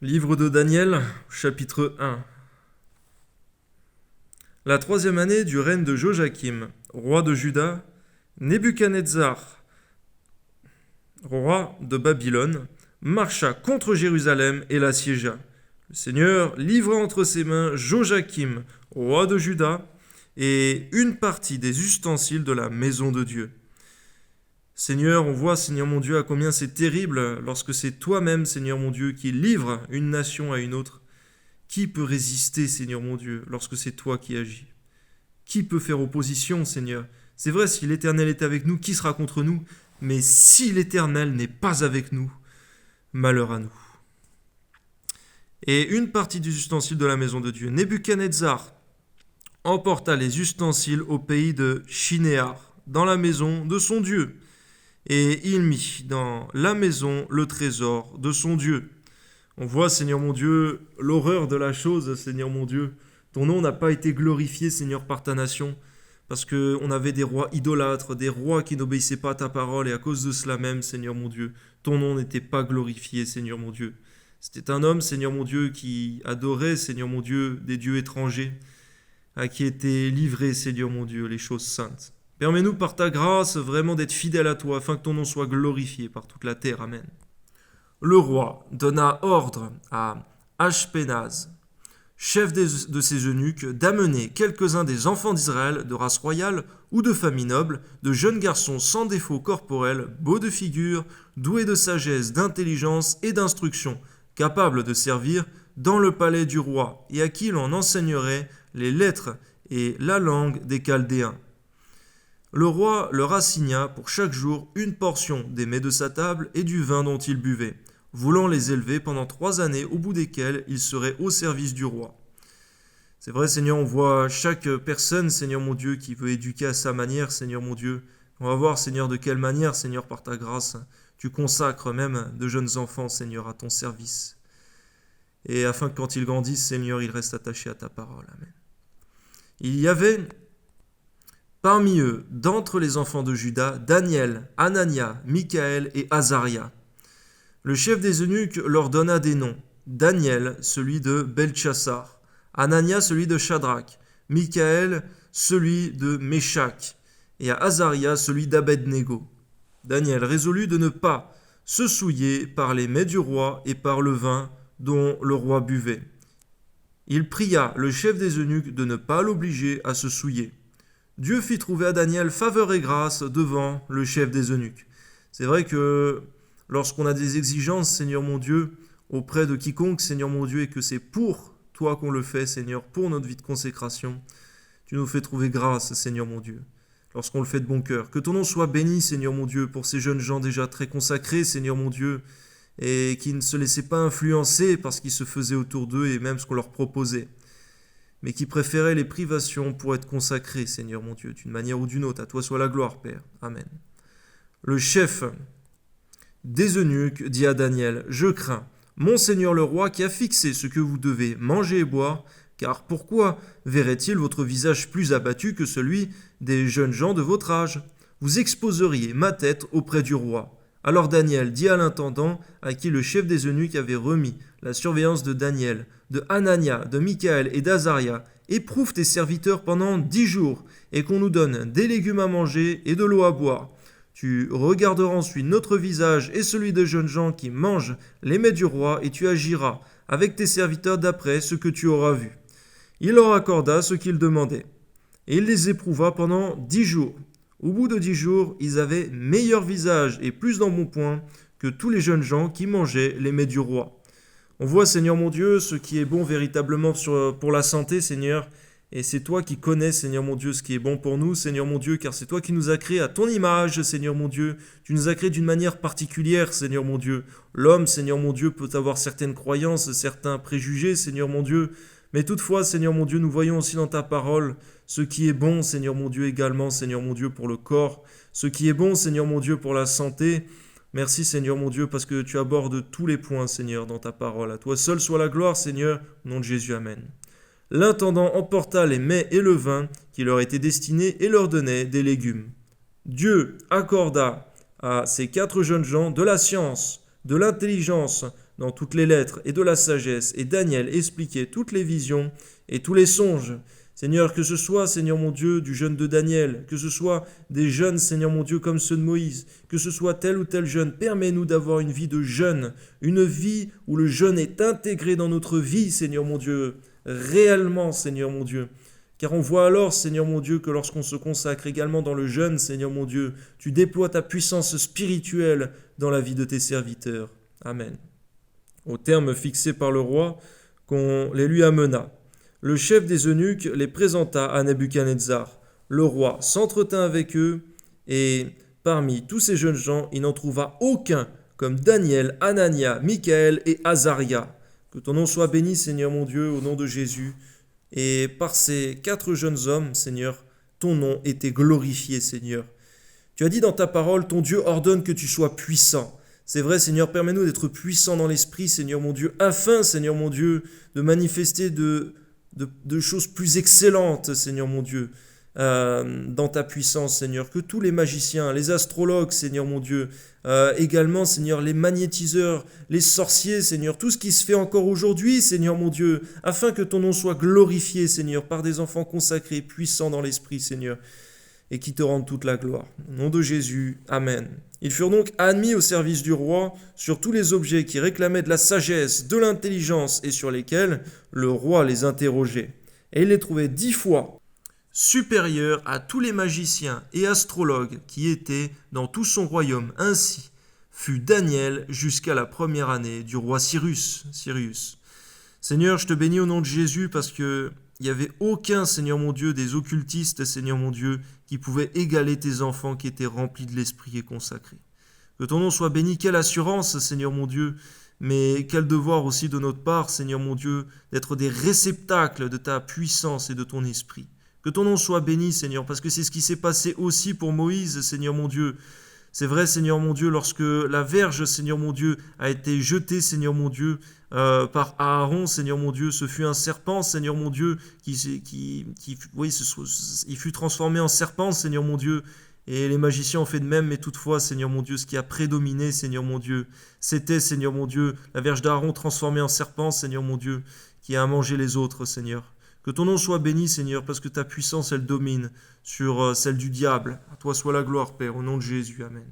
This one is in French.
Livre de Daniel, chapitre 1. La troisième année du règne de Joachim, roi de Juda, Nebuchadnezzar, roi de Babylone, marcha contre Jérusalem et l'assiégea. Le Seigneur livra entre ses mains Joachim, roi de Juda, et une partie des ustensiles de la maison de Dieu. Seigneur, on voit, Seigneur mon Dieu, à combien c'est terrible lorsque c'est toi-même, Seigneur mon Dieu, qui livre une nation à une autre. Qui peut résister, Seigneur mon Dieu, lorsque c'est toi qui agis? Qui peut faire opposition, Seigneur? C'est vrai, si l'Éternel est avec nous, qui sera contre nous? Mais si l'Éternel n'est pas avec nous, malheur à nous. Et une partie des ustensiles de la maison de Dieu, Nebuchadnezzar emporta les ustensiles au pays de Shinéar, dans la maison de son Dieu. Et il mit dans la maison le trésor de son Dieu. On voit, Seigneur mon Dieu, l'horreur de la chose, Seigneur mon Dieu. Ton nom n'a pas été glorifié, Seigneur, par ta nation, parce qu'on avait des rois idolâtres, des rois qui n'obéissaient pas à ta parole, et à cause de cela même, Seigneur mon Dieu, ton nom n'était pas glorifié, Seigneur mon Dieu. C'était un homme, Seigneur mon Dieu, qui adorait, Seigneur mon Dieu, des dieux étrangers, à qui étaient livrés, Seigneur mon Dieu, les choses saintes. Permets-nous par ta grâce vraiment d'être fidèles à toi, afin que ton nom soit glorifié par toute la terre. Amen. Le roi donna ordre à Ashpenaz, chef de ses eunuques, d'amener quelques-uns des enfants d'Israël de race royale ou de famille noble, de jeunes garçons sans défaut corporel, beaux de figure, doués de sagesse, d'intelligence et d'instruction, capables de servir dans le palais du roi, et à qui l'on enseignerait les lettres et la langue des Chaldéens. Le roi leur assigna pour chaque jour une portion des mets de sa table et du vin dont ils buvaient, voulant les élever pendant 3 années, au bout desquelles ils seraient au service du roi. C'est vrai, Seigneur, on voit chaque personne, Seigneur mon Dieu, qui veut éduquer à sa manière, Seigneur mon Dieu. On va voir, Seigneur, de quelle manière, Seigneur, par ta grâce, tu consacres même de jeunes enfants, Seigneur, à ton service. Et afin que quand ils grandissent, Seigneur, ils restent attachés à ta parole. Amen. Il y avait parmi eux, d'entre les enfants de Juda, Daniel, Anania, Michaël et Azaria. Le chef des eunuques leur donna des noms. Daniel, celui de Beltchassar, Anania, celui de Shadrach, Michaël, celui de Méshach, et à Azaria, celui d'Abednego. Daniel résolut de ne pas se souiller par les mets du roi et par le vin dont le roi buvait. Il pria le chef des eunuques de ne pas l'obliger à se souiller. Dieu fit trouver à Daniel faveur et grâce devant le chef des eunuques. C'est vrai que lorsqu'on a des exigences, Seigneur mon Dieu, auprès de quiconque, Seigneur mon Dieu, et que c'est pour toi qu'on le fait, Seigneur, pour notre vie de consécration, tu nous fais trouver grâce, Seigneur mon Dieu, lorsqu'on le fait de bon cœur. Que ton nom soit béni, Seigneur mon Dieu, pour ces jeunes gens déjà très consacrés, Seigneur mon Dieu, et qui ne se laissaient pas influencer par ce qui se faisait autour d'eux et même ce qu'on leur proposait, mais qui préféraient les privations pour être consacrés, Seigneur mon Dieu, d'une manière ou d'une autre. À toi soit la gloire, Père. Amen. Le chef des eunuques dit à Daniel, « Je crains, mon Seigneur le roi, qui a fixé ce que vous devez manger et boire, car pourquoi verrait-il votre visage plus abattu que celui des jeunes gens de votre âge? Vous exposeriez ma tête auprès du roi. » Alors Daniel dit à l'intendant, à qui le chef des eunuques avait remis la surveillance de Daniel, de Anania, de Michaël et d'Azaria, « Éprouve tes serviteurs pendant 10 jours, et qu'on nous donne des légumes à manger et de l'eau à boire. Tu regarderas ensuite notre visage et celui des jeunes gens qui mangent les mets du roi, et tu agiras avec tes serviteurs d'après ce que tu auras vu. » Il leur accorda ce qu'ils demandaient, et il les éprouva pendant 10 jours. Au bout de 10 jours, ils avaient meilleur visage et plus d'embonpoint que tous les jeunes gens qui mangeaient les mets du roi. On voit, Seigneur mon Dieu, ce qui est bon véritablement pour la santé, Seigneur. Et c'est toi qui connais, Seigneur mon Dieu, ce qui est bon pour nous, Seigneur mon Dieu, car c'est toi qui nous as créés à ton image, Seigneur mon Dieu. Tu nous as créés d'une manière particulière, Seigneur mon Dieu. L'homme, Seigneur mon Dieu, peut avoir certaines croyances, certains préjugés, Seigneur mon Dieu. Mais toutefois, Seigneur mon Dieu, nous voyons aussi dans ta parole ce qui est bon, Seigneur mon Dieu, également, Seigneur mon Dieu, pour le corps. Ce qui est bon, Seigneur mon Dieu, pour la santé. Merci, Seigneur mon Dieu, parce que tu abordes tous les points, Seigneur, dans ta parole. À toi seul soit la gloire, Seigneur. Au nom de Jésus, Amen. L'intendant emporta les mets et le vin qui leur étaient destinés et leur donnait des légumes. Dieu accorda à ces 4 jeunes gens de la science, de l'intelligence, dans toutes les lettres et de la sagesse, et Daniel expliquait toutes les visions et tous les songes. Seigneur, que ce soit, Seigneur mon Dieu, du jeûne de Daniel, que ce soit des jeûnes, Seigneur mon Dieu, comme ceux de Moïse, que ce soit tel ou tel jeûne, permets-nous d'avoir une vie de jeûne, une vie où le jeûne est intégré dans notre vie, Seigneur mon Dieu, réellement, Seigneur mon Dieu. Car on voit alors, Seigneur mon Dieu, que lorsqu'on se consacre également dans le jeûne, Seigneur mon Dieu, tu déploies ta puissance spirituelle dans la vie de tes serviteurs. Amen. Au terme fixé par le roi, qu'on les lui amena. Le chef des eunuques les présenta à Nebuchadnezzar. Le roi s'entretint avec eux, et parmi tous ces jeunes gens, il n'en trouva aucun comme Daniel, Anania, Michaël et Azaria. Que ton nom soit béni, Seigneur mon Dieu, au nom de Jésus. Et par ces 4 jeunes hommes, Seigneur, ton nom était glorifié, Seigneur. Tu as dit dans ta parole, ton Dieu ordonne que tu sois puissant. C'est vrai, Seigneur, permets-nous d'être puissants dans l'esprit, Seigneur mon Dieu, afin, Seigneur mon Dieu, de manifester de choses plus excellentes, Seigneur mon Dieu, dans ta puissance, Seigneur. Que tous les magiciens, les astrologues, Seigneur mon Dieu, également, Seigneur, les magnétiseurs, les sorciers, Seigneur, tout ce qui se fait encore aujourd'hui, Seigneur mon Dieu, afin que ton nom soit glorifié, Seigneur, par des enfants consacrés, puissants dans l'esprit, Seigneur, et qui te rendent toute la gloire. Au nom de Jésus, Amen. Ils furent donc admis au service du roi sur tous les objets qui réclamaient de la sagesse, de l'intelligence et sur lesquels le roi les interrogeait. Et il les trouvait 10 fois supérieurs à tous les magiciens et astrologues qui étaient dans tout son royaume. Ainsi fut Daniel jusqu'à la première année du roi Cyrus. Seigneur, je te bénis au nom de Jésus parce que il n'y avait aucun, Seigneur mon Dieu, des occultistes, Seigneur mon Dieu, qui pouvait égaler tes enfants qui étaient remplis de l'Esprit et consacrés. Que ton nom soit béni, quelle assurance, Seigneur mon Dieu, mais quel devoir aussi de notre part, Seigneur mon Dieu, d'être des réceptacles de ta puissance et de ton Esprit. Que ton nom soit béni, Seigneur, parce que c'est ce qui s'est passé aussi pour Moïse, Seigneur mon Dieu. C'est vrai, Seigneur mon Dieu, lorsque la verge, Seigneur mon Dieu, a été jetée, Seigneur mon Dieu, par Aaron, Seigneur mon Dieu, ce fut un serpent, Seigneur mon Dieu, il fut transformé en serpent, Seigneur mon Dieu, et les magiciens ont fait de même, mais toutefois, Seigneur mon Dieu, ce qui a prédominé, Seigneur mon Dieu, c'était, Seigneur mon Dieu, la verge d'Aaron transformée en serpent, Seigneur mon Dieu, qui a mangé les autres, Seigneur. Que ton nom soit béni, Seigneur, parce que ta puissance, elle domine sur celle du diable. À toi soit la gloire, Père, au nom de Jésus. Amen.